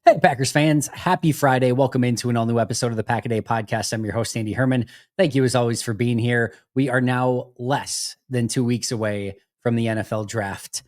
Hey, Packers fans. Happy Friday. Welcome into an all new episode of the Pack a Day podcast. I'm your host, Andy Herman. Thank you, as always, for being here. We are now less than 2 weeks away from the NFL draft.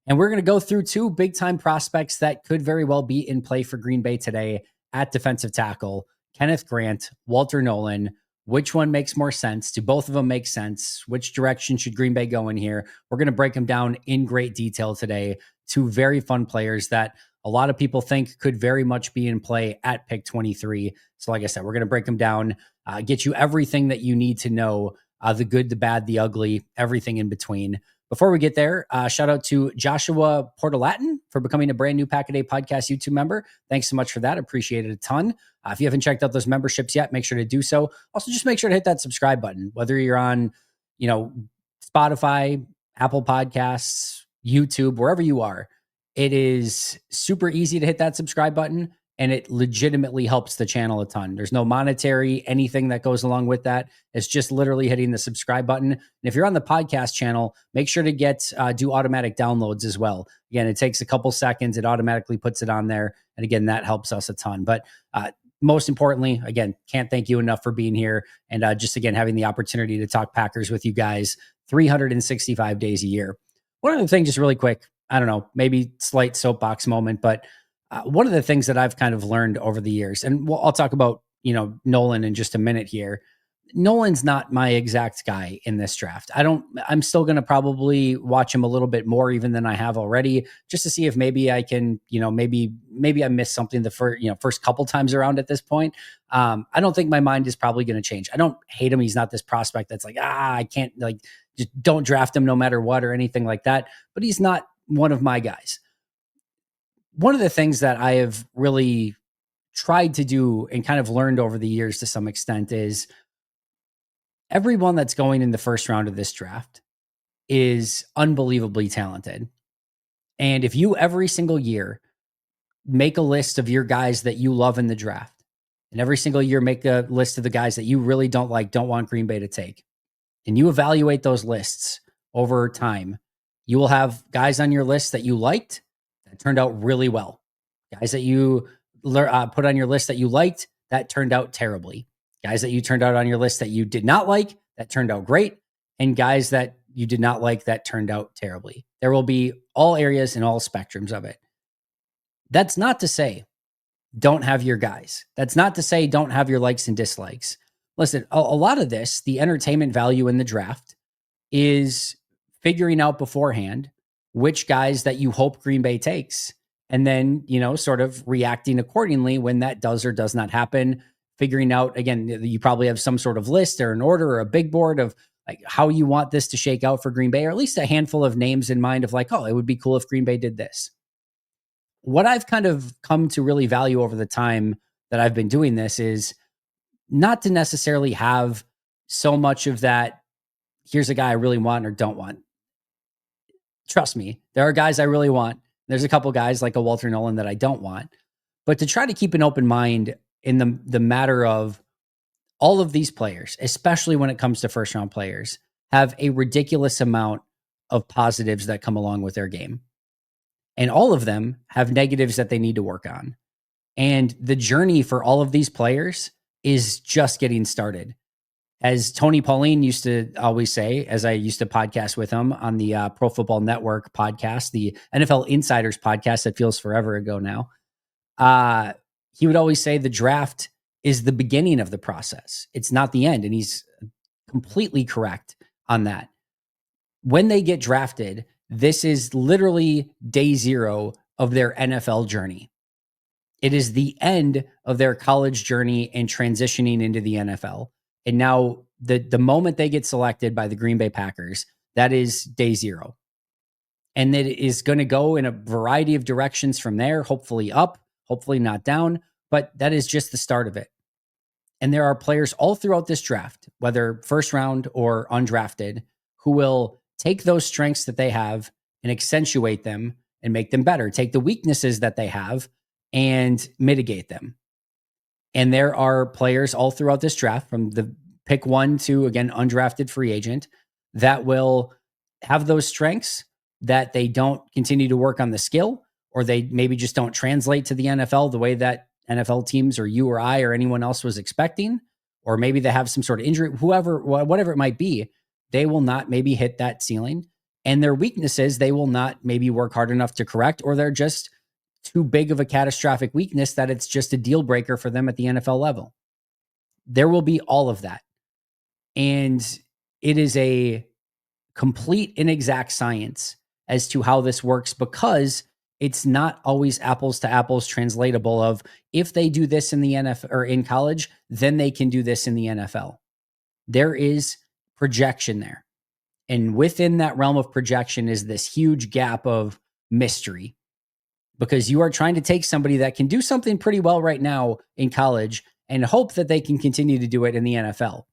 And we're going to go through two big time prospects that could very well be in play for Green Bay today at defensive tackle. Kenneth Grant, Walter Nolen. Which one makes more sense? Do both of them make sense? Which direction should Green Bay go in here? We're going to break them down in great detail today. Two very fun players that a lot of people think could very much be in play at pick 23. So like I said, we're going to break them down, get you everything that you need to know, the good, the bad, the ugly, everything in between. Before we get there, shout out to Joshua Portalatin for becoming a brand new Pack a Day podcast YouTube member. Thanks so much for that. Appreciate it a ton. If you haven't checked out those memberships yet, make sure to do so. Also, just make sure to hit that subscribe button, whether you're on, Spotify, Apple Podcasts, YouTube, wherever you are. It is super easy to hit that subscribe button, and it legitimately helps the channel a ton. There's no monetary anything that goes along with that. It's just literally hitting the subscribe button. And if you're on the podcast channel, make sure to do automatic downloads as well. Again, it takes a couple seconds. It automatically puts it on there. And again, that helps us a ton. But most importantly, again, can't thank you enough for being here. And just again, having the opportunity to talk Packers with you guys 365 days a year. One other thing, just really quick, I don't know, maybe slight soapbox moment, but one of the things that I've kind of learned over the years, and I'll talk about, Nolen in just a minute here. Nolen's not my exact guy in this draft. I'm still going to probably watch him a little bit more even than I have already, just to see if maybe I can, maybe I missed something the first couple times around at this point. I don't think my mind is probably going to change. I don't hate him. He's not this prospect that's like, I can't, just don't draft him no matter what or anything like that. But he's not one of my guys. One of the things that I have really tried to do and kind of learned over the years to some extent is everyone that's going in the first round of this draft is unbelievably talented. And if you every single year make a list of your guys that you love in the draft, and every single year make a list of the guys that you really don't want Green Bay to take, and you evaluate those lists over time, you will have guys on your list that you liked that turned out really well. Guys that you put on your list that you liked that turned out terribly. Guys that you turned out on your list that you did not like that turned out great. And guys that you did not like that turned out terribly. There will be all areas and all spectrums of it. That's not to say don't have your guys. That's not to say don't have your likes and dislikes. Listen, a lot of this, the entertainment value in the draft is figuring out beforehand which guys that you hope Green Bay takes, and then, sort of reacting accordingly when that does or does not happen. Figuring out, again, you probably have some sort of list or an order or a big board of like how you want this to shake out for Green Bay, or at least a handful of names in mind of like, oh, it would be cool if Green Bay did this. What I've kind of come to really value over the time that I've been doing this is not to necessarily have so much of that, here's a guy I really want or don't want. Trust me, there are guys I really want. There's a couple guys like a Walter Nolen that I don't want. But to try to keep an open mind in the matter of all of these players, especially when it comes to first round players, have a ridiculous amount of positives that come along with their game. And all of them have negatives that they need to work on. And the journey for all of these players is just getting started. As Tony Pauline used to always say, as I used to podcast with him on the Pro Football Network podcast, the NFL Insiders podcast that feels forever ago now, he would always say the draft is the beginning of the process. It's not the end. And he's completely correct on that. When they get drafted, this is literally day zero of their NFL journey. It is the end of their college journey and transitioning into the NFL. And now the moment they get selected by the Green Bay Packers, that is day zero. And it is going to go in a variety of directions from there, hopefully up, hopefully not down, but that is just the start of it. And there are players all throughout this draft, whether first round or undrafted, who will take those strengths that they have and accentuate them and make them better. Take the weaknesses that they have and mitigate them. And there are players all throughout this draft, from the pick 1 to, again, undrafted free agent, that will have those strengths that they don't continue to work on the skill, or they maybe just don't translate to the NFL the way that NFL teams or you or I or anyone else was expecting, or maybe they have some sort of injury, whatever it might be, they will not maybe hit that ceiling. And their weaknesses, they will not maybe work hard enough to correct, or they're just too big of a catastrophic weakness that it's just a deal breaker for them at the NFL level. There will be all of that. And it is a complete inexact science as to how this works, because it's not always apples to apples translatable of, if they do this in the NFL or in college, then they can do this in the NFL. There is projection there. And within that realm of projection is this huge gap of mystery, because you are trying to take somebody that can do something pretty well right now in college and hope that they can continue to do it in the NFL.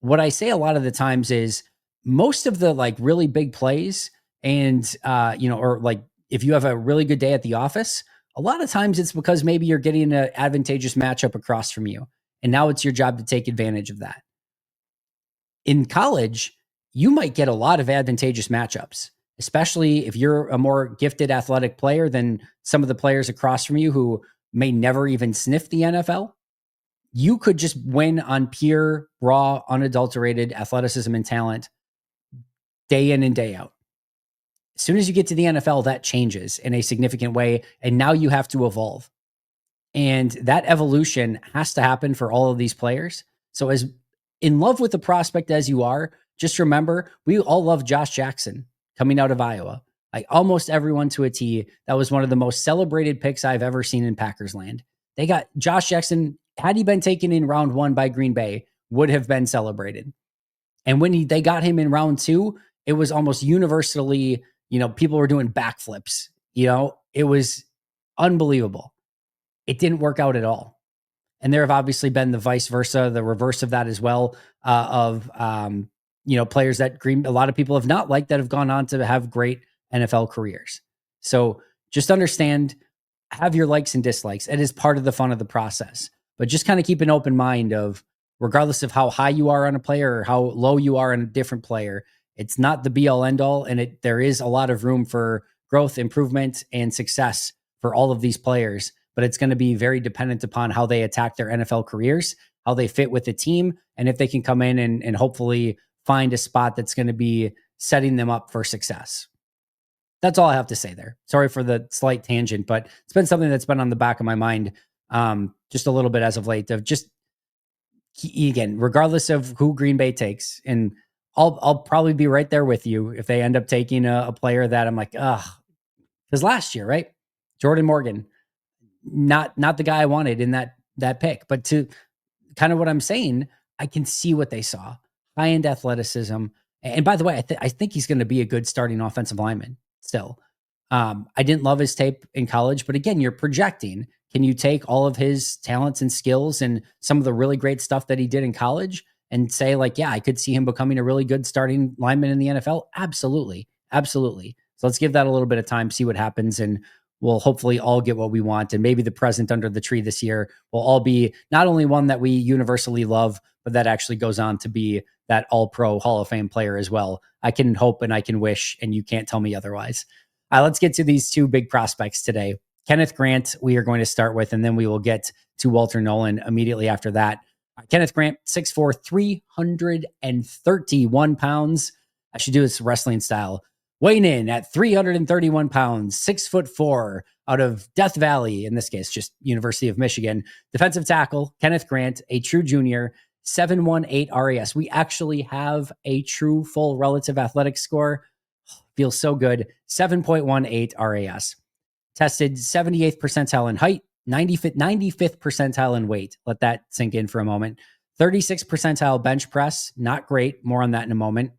What I say a lot of the times is, most of the like really big plays and or like if you have a really good day at the office, a lot of times it's because maybe you're getting an advantageous matchup across from you, and now it's your job to take advantage of that. In college, you might get a lot of advantageous matchups, especially if you're a more gifted athletic player than some of the players across from you who may never even sniff the NFL. You could just win on pure, raw, unadulterated athleticism and talent day in and day out. As soon as you get to the NFL, that changes in a significant way, and now you have to evolve. And that evolution has to happen for all of these players. So as in love with the prospect as you are, just remember, we all love Josh Jackson coming out of Iowa. Like almost everyone to a T. That was one of the most celebrated picks I've ever seen in Packers land. They got Josh Jackson, had he been taken in round 1 by Green Bay, would have been celebrated. And when they got him in round 2, it was almost universally, people were doing backflips. It was unbelievable. It didn't work out at all. And there have obviously been the vice versa, the reverse of that as well, of players that a lot of people have not liked that have gone on to have great NFL careers. So just understand, have your likes and dislikes. It is part of the fun of the process. But just kind of keep an open mind of, regardless of how high you are on a player or how low you are on a different player, it's not the be all end all. And there is a lot of room for growth, improvement, and success for all of these players. But it's going to be very dependent upon how they attack their NFL careers, how they fit with the team, and if they can come in and hopefully find a spot that's going to be setting them up for success. That's all I have to say there. Sorry for the slight tangent, but it's been something that's been on the back of my mind just a little bit as of late, of just, again, regardless of who Green Bay takes, and I'll probably be right there with you if they end up taking a player that I'm like, because last year, right? Jordan Morgan, not the guy I wanted in that pick, but to kind of what I'm saying, I can see what they saw. High-end athleticism. And by the way, I think he's going to be a good starting offensive lineman still. I didn't love his tape in college, but again, you're projecting. Can you take all of his talents and skills and some of the really great stuff that he did in college and say, like, yeah, I could see him becoming a really good starting lineman in the NFL? Absolutely. Absolutely. So let's give that a little bit of time, see what happens, and we'll hopefully all get what we want. And maybe the present under the tree this year will all be not only one that we universally love, but that actually goes on to be that all-pro Hall of Fame player as well. I can hope and I can wish, and you can't tell me otherwise. Let's get to these two big prospects today. Kenneth Grant, we are going to start with, and then we will get to Walter Nolen immediately after that. Kenneth Grant, 6'4", 331 pounds. I should do this wrestling style. Weighing in at 331 pounds, 6'4", out of Death Valley, in this case, just University of Michigan. Defensive tackle, Kenneth Grant, a true junior, 718 RAS. We actually have a true full relative athletic score. Feels so good. 7.18 RAS. Tested 78th percentile in height, 95th percentile in weight. Let that sink in for a moment. 36th percentile bench press. Not great. More on that in a moment.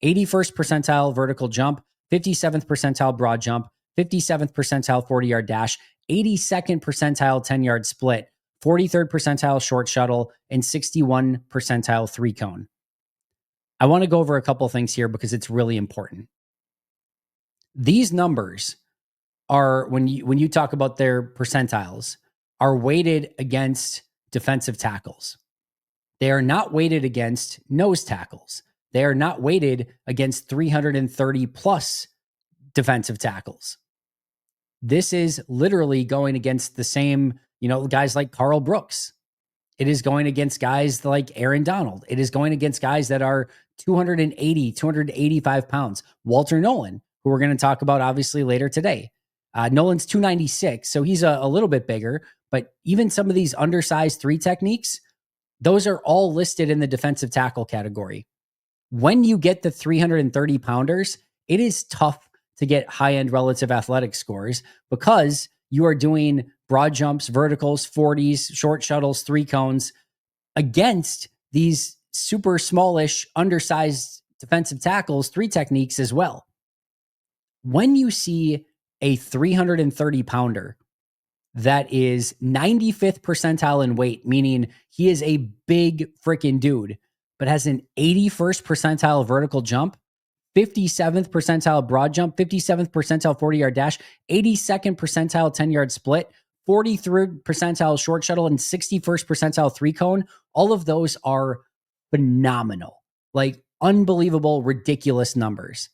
81st percentile vertical jump, 57th percentile broad jump, 57th percentile 40-yard dash, 82nd percentile 10-yard split, 43rd percentile short shuttle, and 61 percentile 3-cone. I want to go over a couple things here because it's really important. These numbers are, when you talk about their percentiles, are weighted against defensive tackles. They are not weighted against nose tackles. They are not weighted against 330 plus defensive tackles. This is literally going against the same, guys like Carl Brooks. It is going against guys like Aaron Donald. It is going against guys that are 280, 285 pounds. Walter Nolen, who we're going to talk about obviously later today. Nolan's 296, so he's a little bit bigger. But even some of these undersized three techniques, those are all listed in the defensive tackle category. When you get the 330 pounders, it is tough to get high-end relative athletic scores because you are doing broad jumps, verticals, 40s, short shuttles, three cones against these super smallish, undersized defensive tackles, three techniques as well. When you see a 330 pounder that is 95th percentile in weight, meaning he is a big freaking dude, but has an 81st percentile vertical jump, 57th percentile broad jump, 57th percentile 40-yard dash, 82nd percentile 10-yard split, 43rd percentile short shuttle, and 61st percentile three cone. All of those are phenomenal, like unbelievable, ridiculous numbers.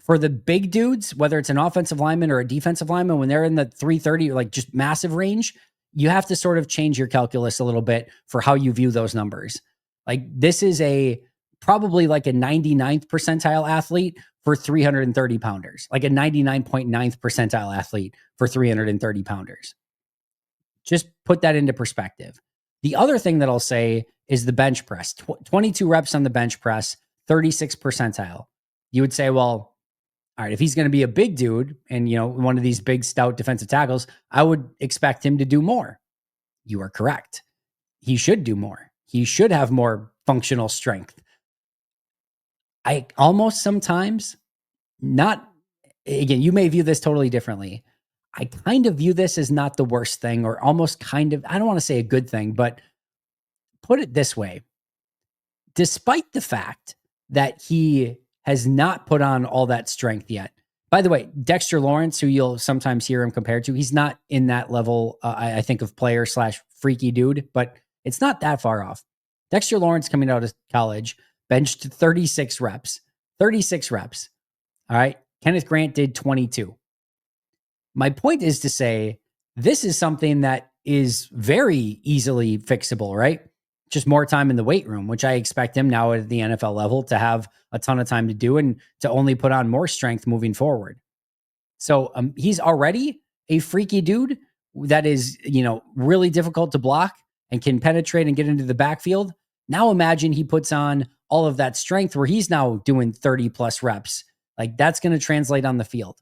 For the big dudes, whether it's an offensive lineman or a defensive lineman, when they're in the 330, like just massive range, you have to sort of change your calculus a little bit for how you view those numbers. Like this is probably like a 99th percentile athlete for 330 pounders, like a 99.9th percentile athlete for 330 pounders. Just put that into perspective. The other thing that I'll say is the bench press, 22 reps on the bench press, 36 percentile. You would say, well, all right, if he's going to be a big dude and, one of these big stout defensive tackles, I would expect him to do more. You are correct. He should do more. He should have more functional strength. I almost sometimes again, you may view this totally differently. I kind of view this as not the worst thing, or almost kind of, I don't want to say a good thing, but put it this way. Despite the fact that he has not put on all that strength yet. By the way, Dexter Lawrence, who you'll sometimes hear him compared to, he's not in that level, I think, of player / freaky dude, but it's not that far off. Dexter Lawrence coming out of college, benched 36 reps. 36 reps. All right. Kenneth Grant did 22. My point is to say, this is something that is very easily fixable, right? Just more time in the weight room, which I expect him now at the NFL level to have a ton of time to do and to only put on more strength moving forward. So he's already a freaky dude that is, really difficult to block and can penetrate and get into the backfield. Now imagine he puts on all of that strength where he's now doing 30 plus reps. Like that's going to translate on the field.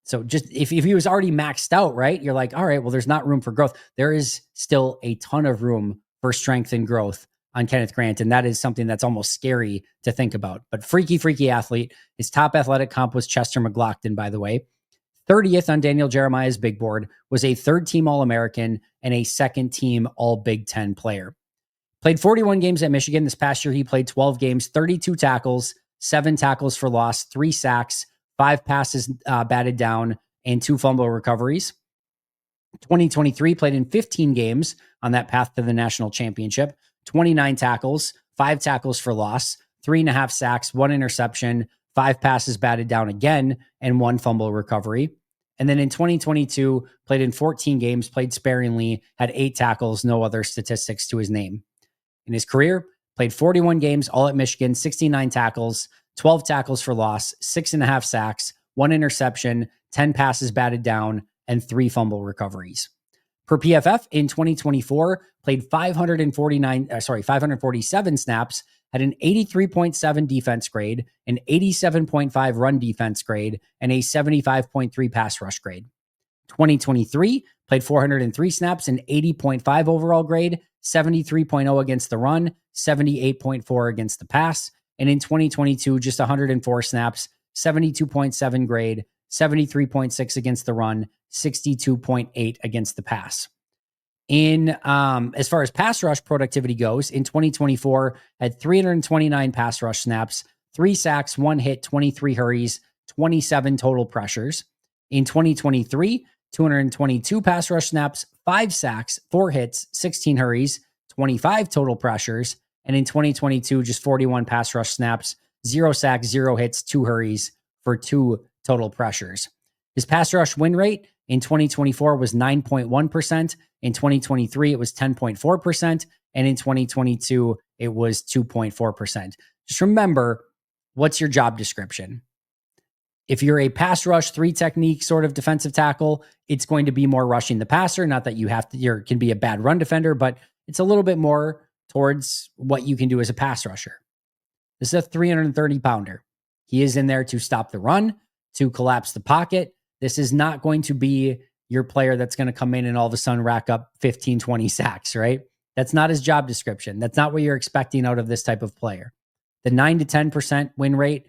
So just if he was already maxed out, right? You're like, all right, well, there's not room for growth. There is still a ton of room for strength and growth on Kenneth Grant. And that is something that's almost scary to think about. But freaky athlete. His top athletic comp was Chester McLaughlin, by the way. 30th on Daniel Jeremiah's big board, was a third-team All-American and a second-team All-Big Ten player. Played 41 games at Michigan. This past year, he played 12 games, 32 tackles, 7 tackles for loss, 3 sacks, 5 passes batted down, and 2 fumble recoveries. 2023 played in 15 games on that path to the national championship, 29 tackles, 5 tackles for loss, 3.5 sacks, 1 interception, 5 passes batted down again, and 1 fumble recovery. And then in 2022, played in 14 games, played sparingly, had 8 tackles, no other statistics to his name. In his career, played 41 games, all at Michigan, 69 tackles, 12 tackles for loss, 6.5 sacks, 1 interception, 10 passes batted down, and 3 fumble recoveries. Per PFF in 2024, played 547 snaps, had an 83.7 defense grade, an 87.5 run defense grade, and a 75.3 pass rush grade. 2023, played 403 snaps, an 80.5 overall grade, 73.0 against the run, 78.4 against the pass. And in 2022, just 104 snaps, 72.7 grade, 73.6 against the run, 62.8 against the pass. In as far as pass rush productivity goes, in 2024, had 329 pass rush snaps, 3 sacks, 1 hit, 23 hurries, 27 total pressures. In 2023, 222 pass rush snaps, 5 sacks, 4 hits, 16 hurries, 25 total pressures. And in 2022, just 41 pass rush snaps, 0 sacks, 0 hits, 2 hurries for 2 total pressures. His pass rush win rate in 2024 was 9.1%. In 2023, it was 10.4%. And in 2022, it was 2.4%. Just remember, what's your job description? If you're a pass rush 3 technique sort of defensive tackle, it's going to be more rushing the passer. Not that you can be a bad run defender, but it's a little bit more towards what you can do as a pass rusher. This is a 330 pounder. He is in there to stop the run, to collapse the pocket. This is not going to be your player that's going to come in and all of a sudden rack up 15, 20 sacks, right? That's not his job description. That's not what you're expecting out of this type of player. The 9 to 10% win rate,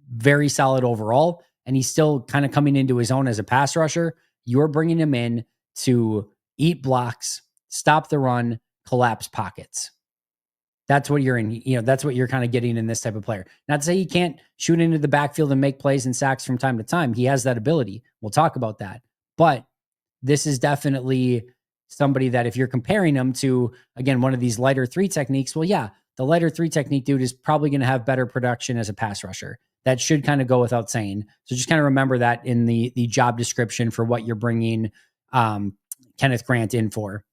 very solid overall. And he's still kind of coming into his own as a pass rusher. You're bringing him in to eat blocks, stop the run, collapse pockets. That's what you're in. That's what you're kind of getting in this type of player. Not to say he can't shoot into the backfield and make plays and sacks from time to time. He has that ability. We'll talk about that. But this is definitely somebody that if you're comparing him to, again, one of these lighter 3 techniques, well, yeah, the lighter 3 technique dude is probably going to have better production as a pass rusher. That should kind of go without saying. So just kind of remember that in the job description for what you're bringing Kenneth Grant in for.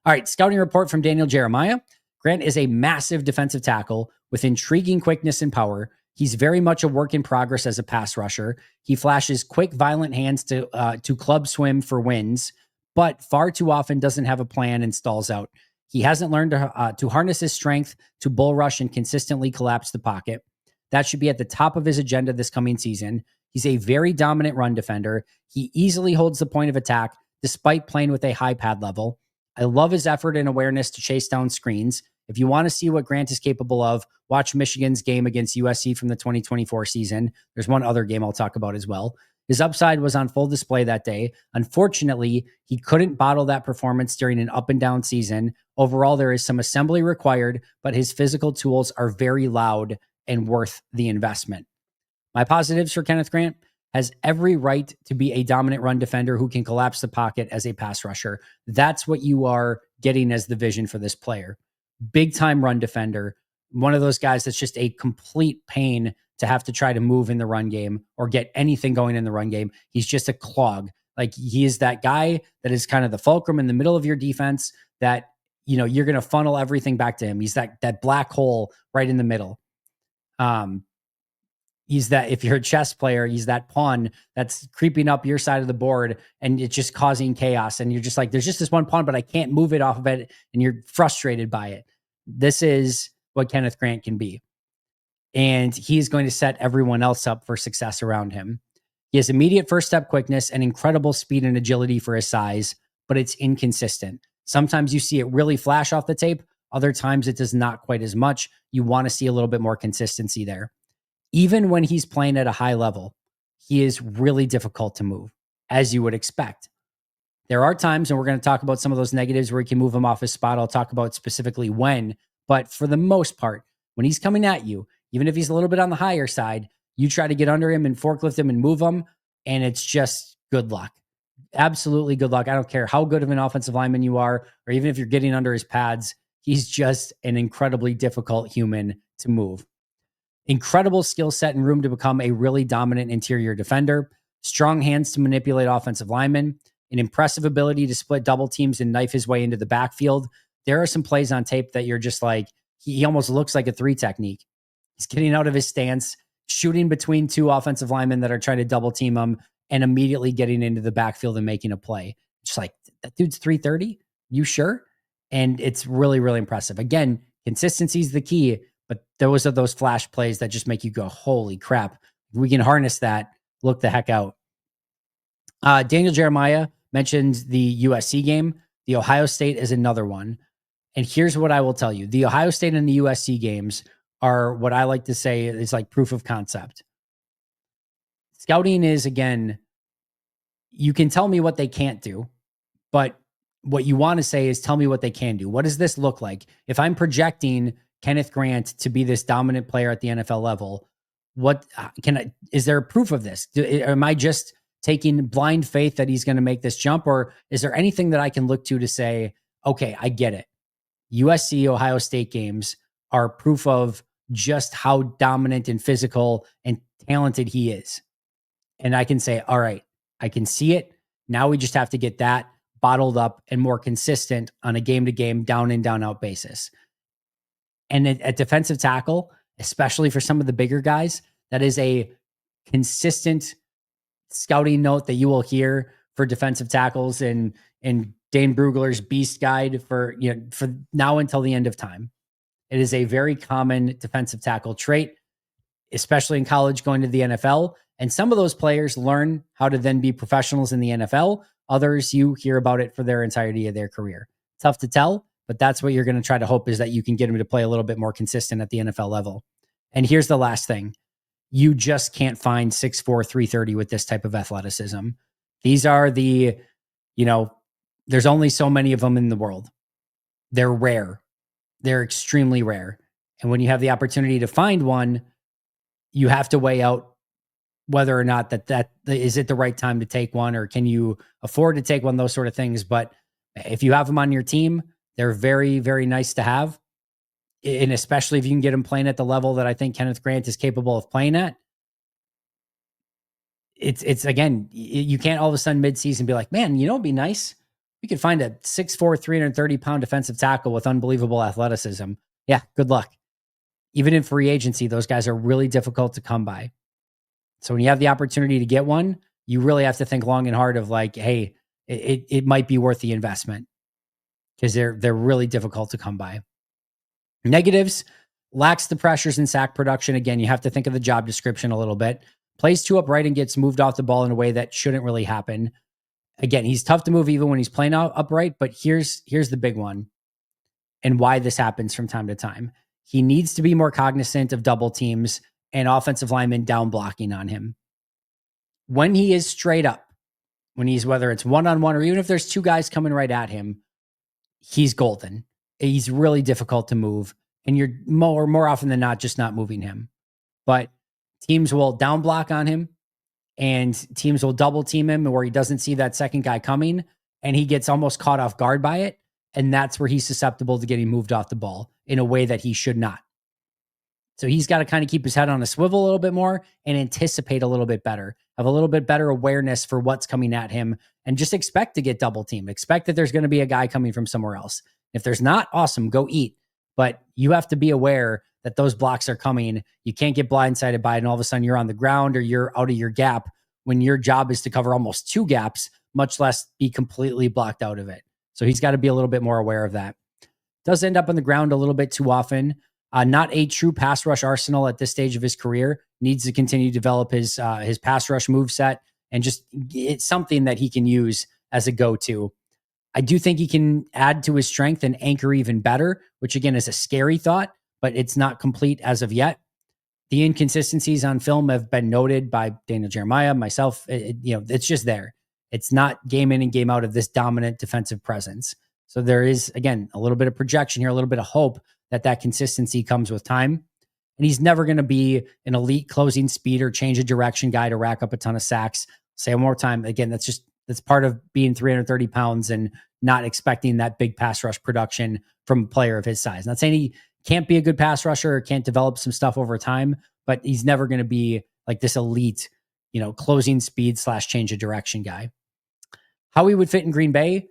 All right, scouting report from Daniel Jeremiah. Grant is a massive defensive tackle with intriguing quickness and power. He's very much a work in progress as a pass rusher. He flashes quick, violent hands to club swim for wins, but far too often doesn't have a plan and stalls out. He hasn't learned to harness his strength to bull rush and consistently collapse the pocket. That should be at the top of his agenda this coming season. He's a very dominant run defender. He easily holds the point of attack despite playing with a high pad level. I love his effort and awareness to chase down screens. If you want to see what Grant is capable of, watch Michigan's game against USC from the 2024 season. There's one other game I'll talk about as well. His upside was on full display that day. Unfortunately, he couldn't bottle that performance during an up and down season. Overall, there is some assembly required, but his physical tools are very loud and worth the investment. My positives for Kenneth Grant: has every right to be a dominant run defender who can collapse the pocket as a pass rusher. That's what you are getting as the vision for this player. Big time run defender, one of those guys that's just a complete pain to have to try to move in the run game or get anything going in the run game. He's just a clog. Like, he is that guy that is kind of the fulcrum in the middle of your defense that, you're going to funnel everything back to him. He's that black hole right in the middle. He's that, if you're a chess player, he's that pawn that's creeping up your side of the board and it's just causing chaos. And you're just like, there's just this one pawn, but I can't move it off of it. And you're frustrated by it. This is what Kenneth Grant can be. And he's going to set everyone else up for success around him. He has immediate first step quickness and incredible speed and agility for his size, but it's inconsistent. Sometimes you see it really flash off the tape. Other times it does not quite as much. You want to see a little bit more consistency there. Even when he's playing at a high level, he is really difficult to move, as you would expect. There are times, and we're going to talk about some of those negatives where he can move him off his spot. I'll talk about specifically when, but for the most part, when he's coming at you, even if he's a little bit on the higher side, you try to get under him and forklift him and move him, and it's just good luck. Absolutely good luck. I don't care how good of an offensive lineman you are, or even if you're getting under his pads, he's just an incredibly difficult human to move. Incredible skill set and room to become a really dominant interior defender, strong hands to manipulate offensive linemen, an impressive ability to split double teams and knife his way into the backfield. There are some plays on tape that you're just like, he almost looks like a 3 technique. He's getting out of his stance, shooting between 2 offensive linemen that are trying to double team him, and immediately getting into the backfield and making a play. Just like, that dude's 330? You sure? And it's really, really impressive. Again, consistency is the key. But those are those flash plays that just make you go, holy crap. If we can harness that, look the heck out. Daniel Jeremiah mentioned the USC game. The Ohio State is another one. And here's what I will tell you. The Ohio State and the USC games are what I like to say is like proof of concept. Scouting is, again, you can tell me what they can't do, but what you want to say is tell me what they can do. What does this look like? If I'm projecting Kenneth Grant to be this dominant player at the NFL level, is there proof of this? Am I just taking blind faith that he's going to make this jump? Or is there anything that I can look to say, okay, I get it. USC, Ohio State games are proof of just how dominant and physical and talented he is. And I can say, all right, I can see it. Now we just have to get that bottled up and more consistent on a game to game, down in, down out basis. And at defensive tackle, especially for some of the bigger guys, that is a consistent scouting note that you will hear for defensive tackles in Dane Brugler's Beast Guide for now until the end of time. It is a very common defensive tackle trait, especially in college going to the NFL. And some of those players learn how to then be professionals in the NFL. Others, you hear about it for their entirety of their career. Tough to tell, but that's what you're going to try to hope, is that you can get them to play a little bit more consistent at the NFL level. And here's the last thing. You just can't find 6'4", 330 with this type of athleticism. These are there's only so many of them in the world. They're rare. They're extremely rare. And when you have the opportunity to find one, you have to weigh out whether or not that is it the right time to take one, or can you afford to take one, those sort of things. But if you have them on your team, they're very, very nice to have. And especially if you can get them playing at the level that I think Kenneth Grant is capable of playing at. It's again, you can't all of a sudden midseason be like, man, it'd be nice. We could find a 6'4", 330-pound defensive tackle with unbelievable athleticism. Yeah, good luck. Even in free agency, those guys are really difficult to come by. So when you have the opportunity to get one, you really have to think long and hard of like, hey, it might be worth the investment, because they're really difficult to come by. Negatives: lacks the pressures in sack production. Again, you have to think of the job description a little bit. Plays too upright and gets moved off the ball in a way that shouldn't really happen. Again, he's tough to move even when he's playing out upright, but here's the big one and why this happens from time to time. He needs to be more cognizant of double teams and offensive linemen down blocking on him. When he is straight up, whether it's one-on-one or even if there's two guys coming right at him, he's golden. He's really difficult to move, and you're more often than not just not moving him. But teams will down block on him, and teams will double team him where he doesn't see that second guy coming, and he gets almost caught off guard by it. And that's where he's susceptible to getting moved off the ball in a way that he should not. So he's got to kind of keep his head on a swivel a little bit more and anticipate a little bit better, have a little bit better awareness for what's coming at him, and just expect to get double teamed. Expect that there's going to be a guy coming from somewhere else. If there's not, awesome, go eat. But you have to be aware that those blocks are coming. You can't get blindsided by it, and all of a sudden you're on the ground or you're out of your gap when your job is to cover almost two gaps, much less be completely blocked out of it. So he's got to be a little bit more aware of that. Does end up on the ground a little bit too often. Not a true pass rush arsenal at this stage of his career. Needs to continue to develop his pass rush moveset, and just it's something that he can use as a go-to. I do think he can add to his strength and anchor even better, which again is a scary thought, but it's not complete as of yet. The inconsistencies on film have been noted by Daniel Jeremiah, myself. It's just there. It's not game in and game out of this dominant defensive presence. So there is, again, a little bit of projection here, a little bit of hope that consistency comes with time. And he's never going to be an elite closing speed or change of direction guy to rack up a ton of sacks. Say one more time. Again, that's part of being 330 pounds and not expecting that big pass rush production from a player of his size. Not saying he can't be a good pass rusher or can't develop some stuff over time, but he's never going to be like this elite, closing speed / change of direction guy. How he would fit in Green Bay: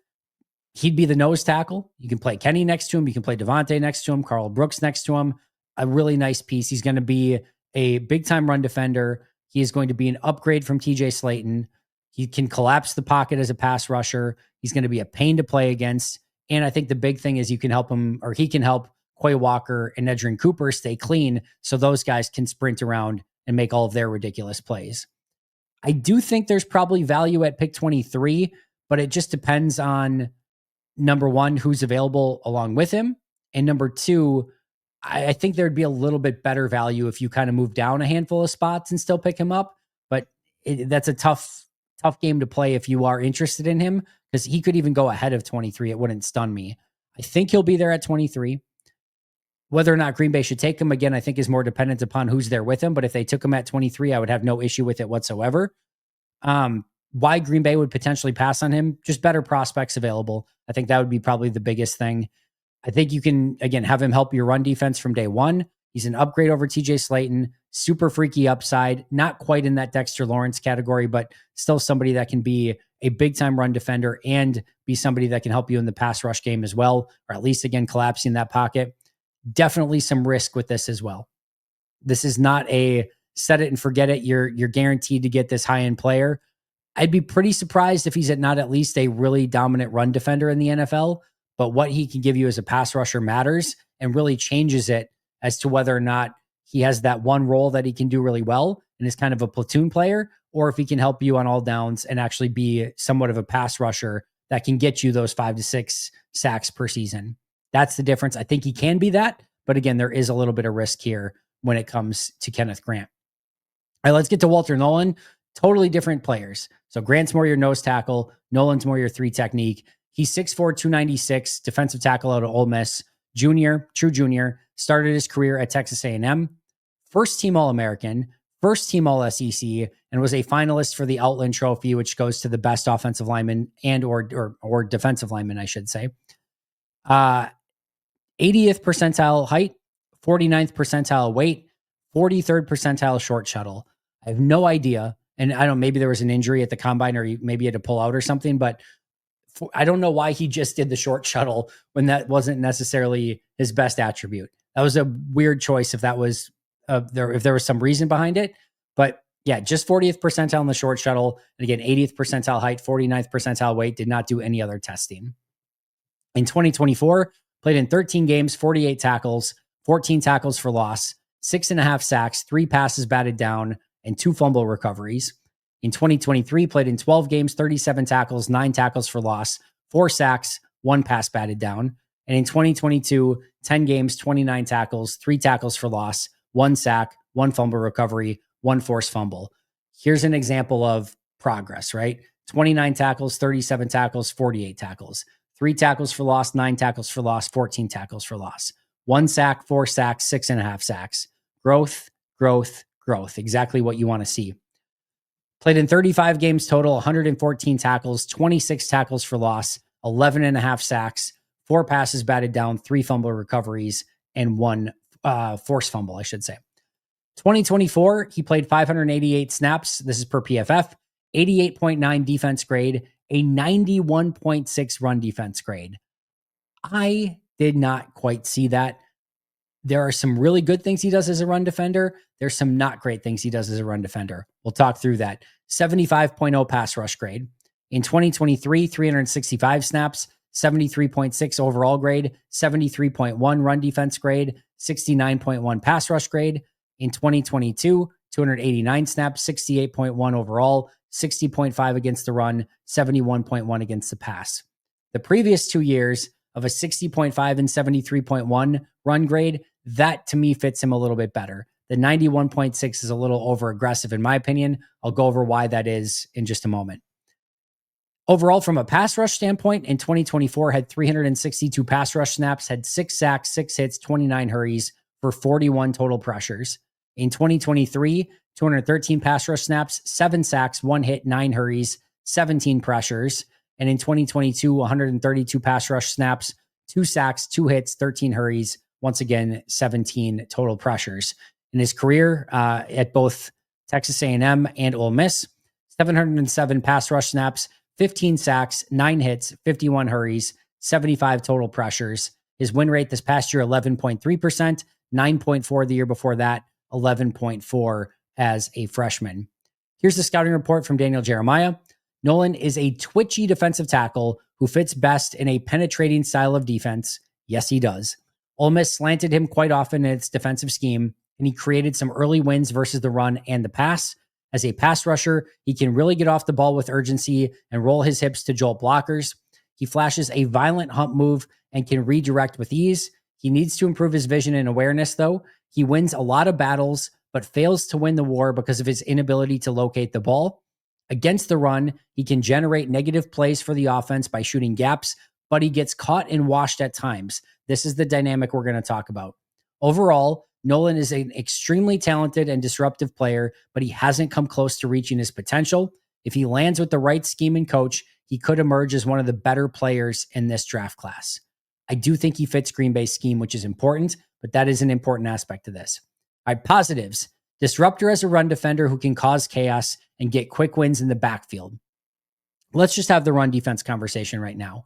he'd be the nose tackle. You can play Kenny next to him. You can play Devontae next to him, Carl Brooks next to him. A really nice piece. He's going to be a big-time run defender. He is going to be an upgrade from TJ Slayton. He can collapse the pocket as a pass rusher. He's going to be a pain to play against. And I think the big thing is he can help Quay Walker and Nedrin Cooper stay clean so those guys can sprint around and make all of their ridiculous plays. I do think there's probably value at pick 23, but it just depends on, number one, who's available along with him. And number two, I think there'd be a little bit better value if you kind of move down a handful of spots and still pick him up. But that's a tough game to play if you are interested in him, because he could even go ahead of 23. It wouldn't stun me. I think he'll be there at 23. Whether or not Green Bay should take him, again, I think is more dependent upon who's there with him. But if they took him at 23, I would have no issue with it whatsoever. Why Green Bay would potentially pass on him: just better prospects available. I think that would be probably the biggest thing. I think you can, again, have him help your run defense from day one. He's an upgrade over TJ Slayton. super freaky upside, not quite in that Dexter Lawrence category, but still somebody that can be a big time run defender and be somebody that can help you in the pass rush game as well, or at least again, collapsing that pocket. Definitely some risk with this as well. This is not a set it and forget it. You're guaranteed to get this high end player. I'd be pretty surprised if he's not at least a really dominant run defender in the NFL, but what he can give you as a pass rusher matters and really changes it as to whether or not he has that one role that he can do really well and is kind of a platoon player, or if he can help you on all downs and actually be somewhat of a pass rusher that can get you those 5 to 6 sacks per season. That's the difference. I think he can be that, but again, there is a little bit of risk here when it comes to Kenneth Grant. All right, let's get to Walter Nolen. Totally different players. So Grant's more your nose tackle. Nolan's more your 3 technique. He's 6'4", 296, defensive tackle out of Ole Miss. True junior. Started his career at Texas A&M. First team All-American. First team All-SEC. And was a finalist for the Outland Trophy, which goes to the best offensive lineman and or defensive lineman, I should say. 80th percentile height. 49th percentile weight. 43rd percentile short shuttle. I have no idea. And I don't, maybe there was an injury at the combine or maybe he had to pull out or something, but I don't know why he just did the short shuttle when that wasn't necessarily his best attribute. That was a weird choice if that was if there was some reason behind it. But yeah, just 40th percentile in the short shuttle. And again, 80th percentile height, 49th percentile weight, did not do any other testing. In 2024, played in 13 games, 48 tackles, 14 tackles for loss, 6.5 sacks, 3 passes batted down, and 2 fumble recoveries. In 2023, played in 12 games, 37 tackles, 9 tackles for loss, 4 sacks, 1 pass batted down. And in 2022, 10 games, 29 tackles, 3 tackles for loss, 1 sack, 1 fumble recovery, 1 forced fumble. Here's an example of progress, right? 29 tackles, 37 tackles, 48 tackles, 3 tackles for loss, 9 tackles for loss, 14 tackles for loss, 1 sack, 4 sacks, 6.5 sacks. Growth, growth, growth. Exactly what you want to see. Played in 35 games total, 114 tackles, 26 tackles for loss, 11.5 sacks, 4 passes batted down, 3 fumble recoveries, and 1 forced fumble, I should say. 2024, he played 588 snaps. This is per PFF, 88.9 defense grade, a 91.6 run defense grade. I did not quite see that. There are some really good things he does as a run defender. There's some not great things he does as a run defender. We'll talk through that. 75.0 pass rush grade. In 2023, 365 snaps, 73.6 overall grade, 73.1 run defense grade, 69.1 pass rush grade. In 2022, 289 snaps, 68.1 overall, 60.5 against the run, 71.1 against the pass. The previous 2 years of a 60.5 and 73.1 run grade, that to me fits him a little bit better. The 91.6 is a little over aggressive in my opinion. I'll go over why that is in just a moment. Overall, from a pass rush standpoint, in 2024, had 362 pass rush snaps, had 6 sacks, 6 hits, 29 hurries for 41 total pressures. In 2023, 213 pass rush snaps, 7 sacks, 1 hit, 9 hurries, 17 pressures. And in 2022, 132 pass rush snaps, 2 sacks, 2 hits, 13 hurries, once again, 17 total pressures. In his career at both Texas A&M and Ole Miss, 707 pass rush snaps, 15 sacks, 9 hits, 51 hurries, 75 total pressures. His win rate this past year, 11.3%, 9.4 the year before that, 11.4 as a freshman. Here's the scouting report from Daniel Jeremiah. Nolen is a twitchy defensive tackle who fits best in a penetrating style of defense. Yes, he does. Ole Miss slanted him quite often in its defensive scheme, and he created some early wins versus the run and the pass. As a pass rusher, he can really get off the ball with urgency and roll his hips to jolt blockers. He flashes a violent hump move and can redirect with ease. He needs to improve his vision and awareness, though. He wins a lot of battles, but fails to win the war because of his inability to locate the ball. Against the run, he can generate negative plays for the offense by shooting gaps, but he gets caught and washed at times. This is the dynamic we're going to talk about. Overall, Nolen is an extremely talented and disruptive player, but he hasn't come close to reaching his potential. If he lands with the right scheme and coach, he could emerge as one of the better players in this draft class. I do think he fits Green Bay's scheme, which is important, but that is an important aspect of this. All right, positives. Disruptor as a run defender who can cause chaos and get quick wins in the backfield. Let's just have the run defense conversation right now.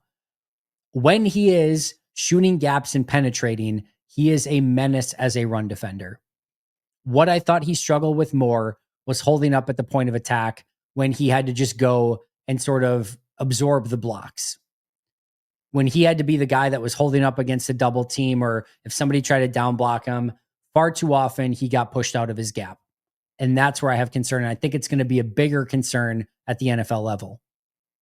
When he is shooting gaps and penetrating, he is a menace as a run defender. What I thought he struggled with more was holding up at the point of attack when he had to just go and sort of absorb the blocks. When he had to be the guy that was holding up against a double team, or if somebody tried to down block him, far too often he got pushed out of his gap. And that's where I have concern. And I think it's going to be a bigger concern at the NFL level.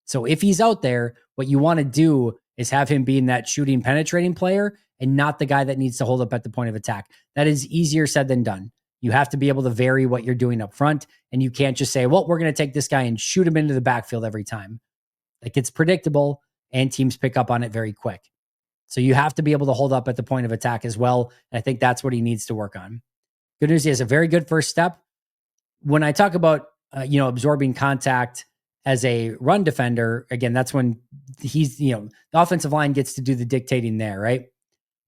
So if he's out there, what you want to do is have him being that shooting, penetrating player and not the guy that needs to hold up at the point of attack. That is easier said than done. You have to be able to vary what you're doing up front. And you can't just say, well, we're going to take this guy and shoot him into the backfield every time. Like, it's predictable and teams pick up on it very quick. So you have to be able to hold up at the point of attack as well. And I think that's what he needs to work on. Good news, he has a very good first step. When I talk about, absorbing contact as a run defender, again, that's when he's, the offensive line gets to do the dictating there, right?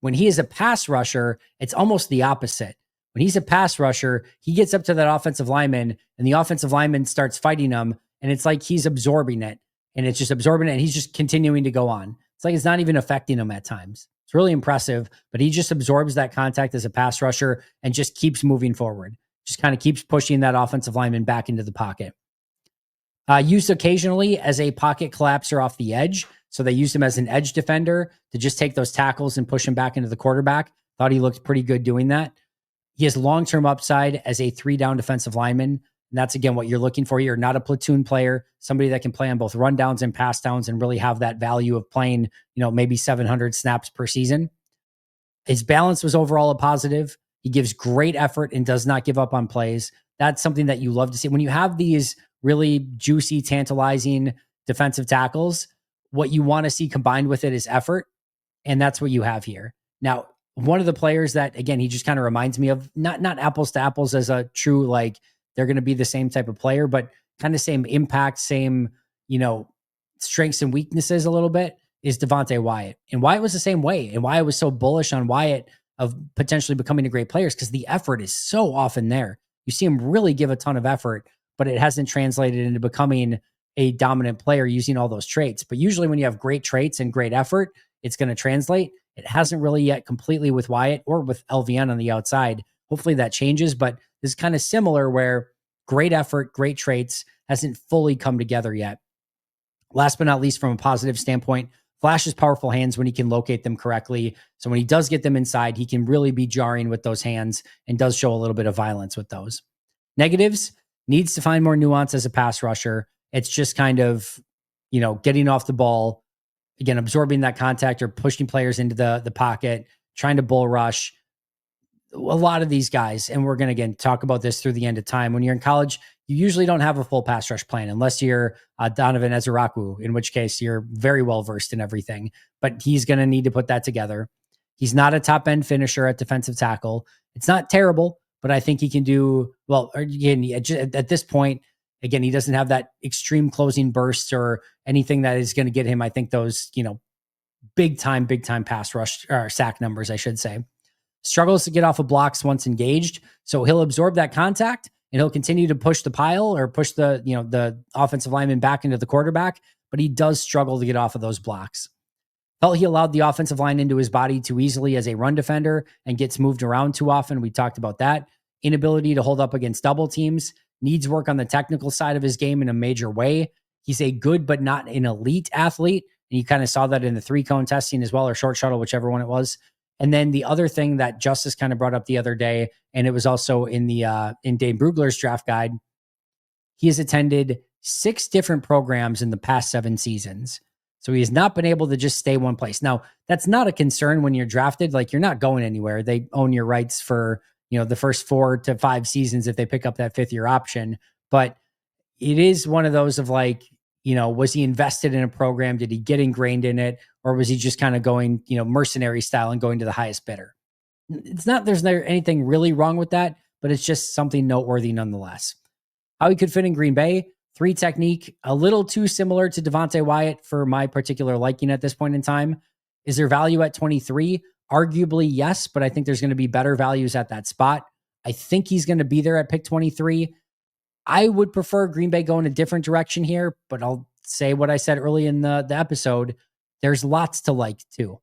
When he is a pass rusher, it's almost the opposite. When he's a pass rusher, he gets up to that offensive lineman and the offensive lineman starts fighting him. And it's like he's absorbing it, and it's just absorbing it. And he's just continuing to go on. It's like it's not even affecting him at times. It's really impressive, but he just absorbs that contact as a pass rusher and just keeps moving forward. Just kind of keeps pushing that offensive lineman back into the pocket. Used occasionally as a pocket collapser off the edge. So they used him as an edge defender to just take those tackles and push him back into the quarterback. Thought he looked pretty good doing that. He has long-term upside as a 3-down defensive lineman. And that's, again, what you're looking for. You're not a platoon player, somebody that can play on both run downs and pass downs and really have that value of playing, maybe 700 snaps per season. His balance was overall a positive. He gives great effort and does not give up on plays. That's something that you love to see. When you have these really juicy, tantalizing defensive tackles, what you want to see combined with it is effort. And that's what you have here. Now, one of the players that, again, he just kind of reminds me of, not apples to apples as a true, like, they're going to be the same type of player, but kind of same impact, same, strengths and weaknesses a little bit, is Devontae Wyatt. And Wyatt was the same way. And why I was so bullish on Wyatt of potentially becoming a great player is because the effort is so often there. You see him really give a ton of effort, but it hasn't translated into becoming a dominant player using all those traits. But usually when you have great traits and great effort, it's going to translate. It hasn't really yet completely with Wyatt or with LVN on the outside. Hopefully that changes, but this is kind of similar where great effort, great traits hasn't fully come together yet. Last but not least, from a positive standpoint, flashes powerful hands when he can locate them correctly. So when he does get them inside, he can really be jarring with those hands and does show a little bit of violence with those. Negatives, needs to find more nuance as a pass rusher. It's just kind of, getting off the ball, again, absorbing that contact or pushing players into the pocket, trying to bull rush. A lot of these guys, and we're going to, again, talk about this through the end of time. When you're in college, you usually don't have a full pass rush plan unless you're Donovan Ezeraku, in which case you're very well versed in everything. But he's going to need to put that together. He's not a top end finisher at defensive tackle. It's not terrible, but I think he can do well. Again, at this point, again, he doesn't have that extreme closing bursts or anything that is going to get him, I think, those big time pass rush or sack numbers, I should say. Struggles to get off of blocks once engaged. So he'll absorb that contact and he'll continue to push the pile or push the offensive lineman back into the quarterback, but he does struggle to get off of those blocks. Felt he allowed the offensive line into his body too easily as a run defender and gets moved around too often. We talked about that. Inability to hold up against double teams. Needs work on the technical side of his game in a major way. He's a good but not an elite athlete. And you kind of saw that in the 3-cone testing as well, or short shuttle, whichever one it was. And then the other thing that Justice kind of brought up the other day, and it was also in the in Dave Brugler's draft guide, he has attended 6 different programs in the past 7 seasons. So he has not been able to just stay one place. Now, that's not a concern when you're drafted. Like, you're not going anywhere. They own your rights for, the first 4 to 5 seasons if they pick up that 5th-year option. But it is one of those of like, was he invested in a program? Did he get ingrained in it? Or was he just kind of going, mercenary style and going to the highest bidder? There's anything really wrong with that, but it's just something noteworthy nonetheless. How he could fit in Green Bay, 3 technique, a little too similar to Devontae Wyatt for my particular liking at this point in time. Is there value at 23? Arguably, yes, but I think there's going to be better values at that spot. I think he's going to be there at pick 23. I would prefer Green Bay going a different direction here, but I'll say what I said early in the episode. There's lots to like too.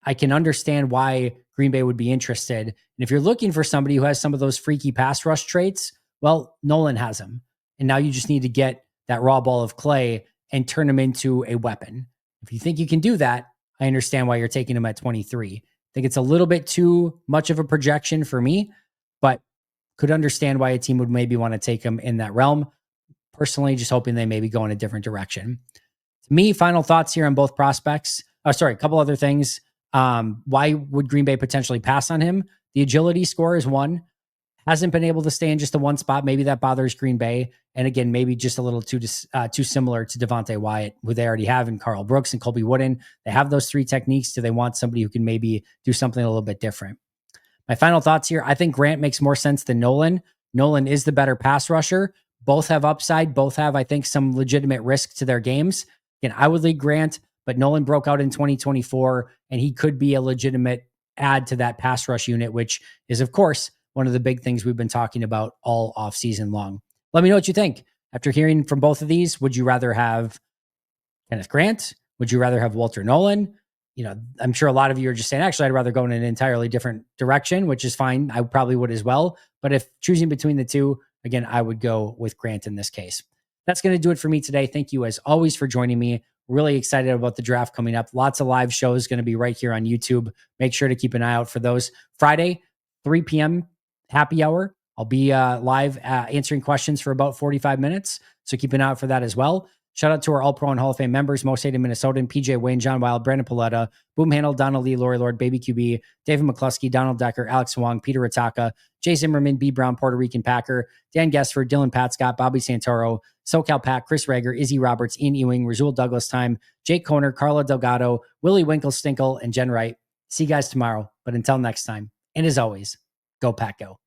I can understand why Green Bay would be interested. And if you're looking for somebody who has some of those freaky pass rush traits, well, Nolen has them. And now you just need to get that raw ball of clay and turn him into a weapon. If you think you can do that, I understand why you're taking him at 23. I think it's a little bit too much of a projection for me, but could understand why a team would maybe want to take him in that realm. Personally, just hoping they maybe go in a different direction. To me, final thoughts here on both prospects. Oh, sorry, a couple other things. Why would Green Bay potentially pass on him? The agility score is one. Hasn't been able to stay in just the one spot. Maybe that bothers Green Bay. And again, maybe just a little too similar to Devontae Wyatt, who they already have in Carl Brooks and Colby Wooden. They have those three techniques. Do they want somebody who can maybe do something a little bit different? My final thoughts here. I think Grant makes more sense than Nolen. Nolen is the better pass rusher. Both have upside. Both have, I think, some legitimate risk to their games. Again, I would lead Grant, but Nolen broke out in 2024, and he could be a legitimate add to that pass rush unit, which is, of course, one of the big things we've been talking about all offseason long. Let me know what you think. After hearing from both of these, would you rather have Kenneth Grant? Would you rather have Walter Nolen? I'm sure a lot of you are just saying, actually, I'd rather go in an entirely different direction, which is fine. I probably would as well. But if choosing between the two, again, I would go with Grant in this case. That's going to do it for me today. Thank you, as always, for joining me. Really excited about the draft coming up. Lots of live shows going to be right here on YouTube. Make sure to keep an eye out for those. Friday, 3 p.m. happy hour. I'll be live answering questions for about 45 minutes. So keep an eye out for that as well. Shout out to our All-Pro and Hall of Fame members, Most Hated Minnesotan, PJ Wayne, John Wild, Brandon Paletta, Boom Handle, Donald Lee, Lori Lord, Baby QB, David McCluskey, Donald Decker, Alex Wong, Peter Ataka, Jay Zimmerman, B. Brown, Puerto Rican Packer, Dan Gessford, Dylan Pat Scott, Bobby Santoro, SoCal Pat, Chris Rager, Izzy Roberts, Ian Ewing, Razul Douglas Time, Jake Koner, Carla Delgado, Willie Winkle Stinkle, and Jen Wright. See you guys tomorrow. But until next time, and as always, go Pack Go.